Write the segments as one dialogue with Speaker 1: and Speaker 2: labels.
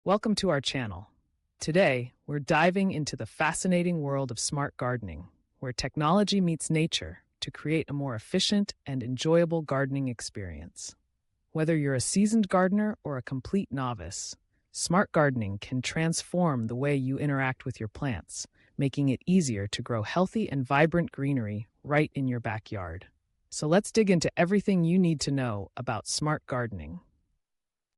Speaker 1: Welcome to our channel. Today, we're diving into the fascinating world of smart gardening, where technology meets nature to create a more efficient and enjoyable gardening experience. Whether you're a seasoned gardener or a complete novice, smart gardening can transform the way you interact with your plants, making it easier to grow healthy and vibrant greenery right in your backyard. So let's dig into everything you need to know about smart gardening.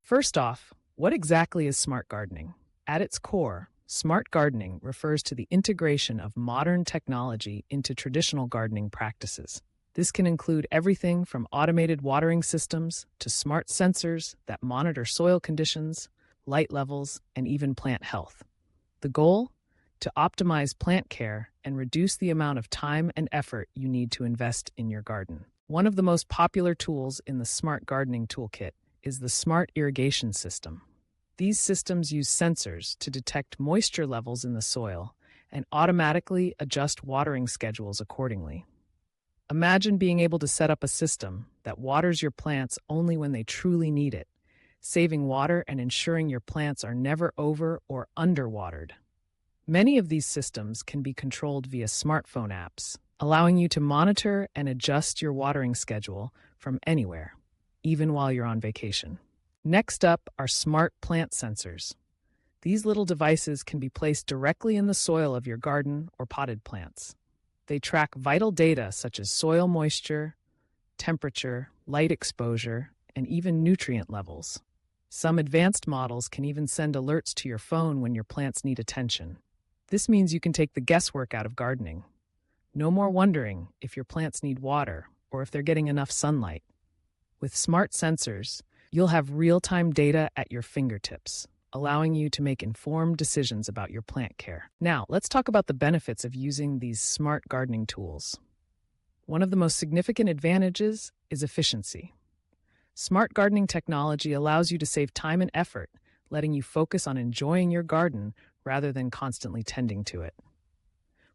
Speaker 1: First off, what exactly is smart gardening? At its core, smart gardening refers to the integration of modern technology into traditional gardening practices. This can include everything from automated watering systems to smart sensors that monitor soil conditions, light levels, and even plant health. The goal? To optimize plant care and reduce the amount of time and effort you need to invest in your garden. One of the most popular tools in the smart gardening toolkit is the smart irrigation system. These systems use sensors to detect moisture levels in the soil and automatically adjust watering schedules accordingly. Imagine being able to set up a system that waters your plants only when they truly need it, saving water and ensuring your plants are never over or underwatered. Many of these systems can be controlled via smartphone apps, allowing you to monitor and adjust your watering schedule from anywhere, even while you're on vacation. Next up are smart plant sensors. These little devices can be placed directly in the soil of your garden or potted plants. They track vital data such as soil moisture, temperature, light exposure, and even nutrient levels. Some advanced models can even send alerts to your phone when your plants need attention. This means you can take the guesswork out of gardening. No more wondering if your plants need water or if they're getting enough sunlight. With smart sensors, you'll have real-time data at your fingertips, allowing you to make informed decisions about your plant care. Now, let's talk about the benefits of using these smart gardening tools. One of the most significant advantages is efficiency. Smart gardening technology allows you to save time and effort, letting you focus on enjoying your garden rather than constantly tending to it.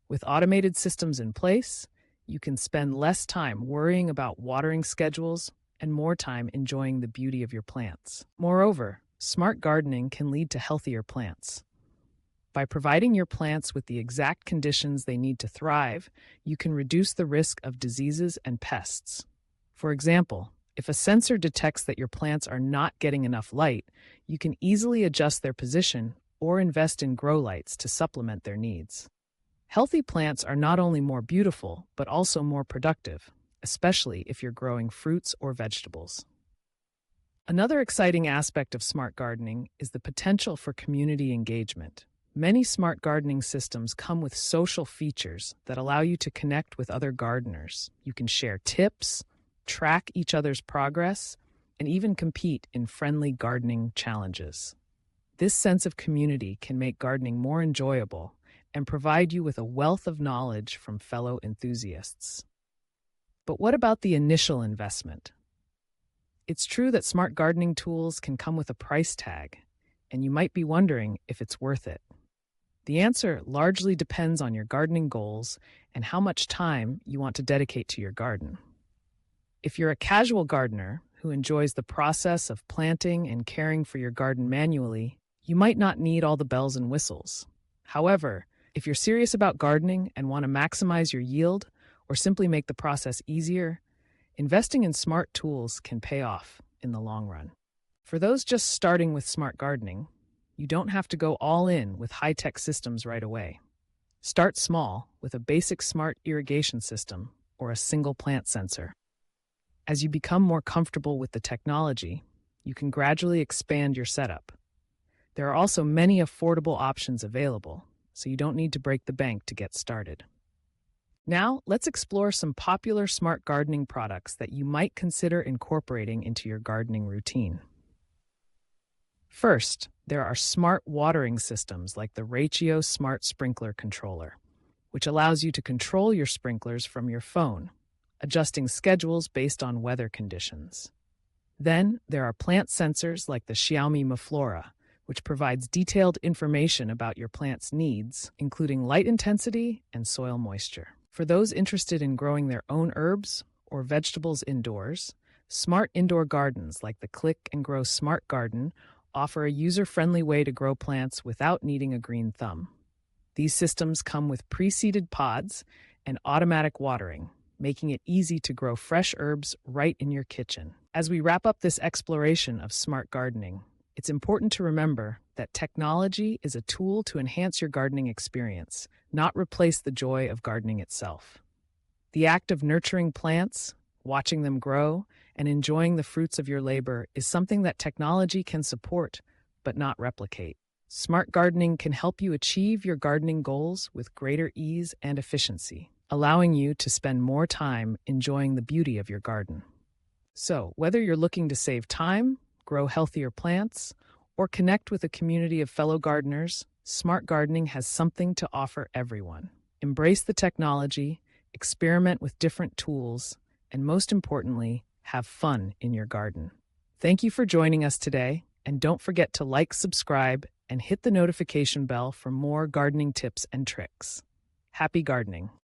Speaker 1: With automated systems in place, you can spend less time worrying about watering schedules and more time enjoying the beauty of your plants. Moreover, smart gardening can lead to healthier plants. By providing your plants with the exact conditions they need to thrive, you can reduce the risk of diseases and pests. For example, if a sensor detects that your plants are not getting enough light, you can easily adjust their position or invest in grow lights to supplement their needs. Healthy plants are not only more beautiful, but also more productive, especially if you're growing fruits or vegetables. Another exciting aspect of smart gardening is the potential for community engagement. Many smart gardening systems come with social features that allow you to connect with other gardeners. You can share tips, track each other's progress, and even compete in friendly gardening challenges. This sense of community can make gardening more enjoyable and provide you with a wealth of knowledge from fellow enthusiasts. But what about the initial investment? It's true that smart gardening tools can come with a price tag, and you might be wondering if it's worth it. The answer largely depends on your gardening goals and how much time you want to dedicate to your garden. If you're a casual gardener who enjoys the process of planting and caring for your garden manually, you might not need all the bells and whistles. However, if you're serious about gardening and want to maximize your yield or simply make the process easier, investing in smart tools can pay off in the long run. For those just starting with smart gardening, you don't have to go all in with high-tech systems right away. Start small with a basic smart irrigation system or a single plant sensor. As you become more comfortable with the technology, you can gradually expand your setup. There are also many affordable options available, so you don't need to break the bank to get started. Now, let's explore some popular smart gardening products that you might consider incorporating into your gardening routine. First, there are smart watering systems like the Ratio Smart Sprinkler Controller, which allows you to control your sprinklers from your phone, adjusting schedules based on weather conditions. Then, there are plant sensors like the Xiaomi Maflora, which provides detailed information about your plant's needs, including light intensity and soil moisture. For those interested in growing their own herbs or vegetables indoors, smart indoor gardens like the Click and Grow Smart Garden offer a user-friendly way to grow plants without needing a green thumb. These systems come with pre-seeded pods and automatic watering, making it easy to grow fresh herbs right in your kitchen. As we wrap up this exploration of smart gardening, it's important to remember that technology is a tool to enhance your gardening experience, not replace the joy of gardening itself. The act of nurturing plants, watching them grow, and enjoying the fruits of your labor is something that technology can support, but not replicate. Smart gardening can help you achieve your gardening goals with greater ease and efficiency, allowing you to spend more time enjoying the beauty of your garden. So, whether you're looking to save time, grow healthier plants, or connect with a community of fellow gardeners, smart gardening has something to offer everyone. Embrace the technology, experiment with different tools, and most importantly, have fun in your garden. Thank you for joining us today, and don't forget to like, subscribe, and hit the notification bell for more gardening tips and tricks. Happy gardening!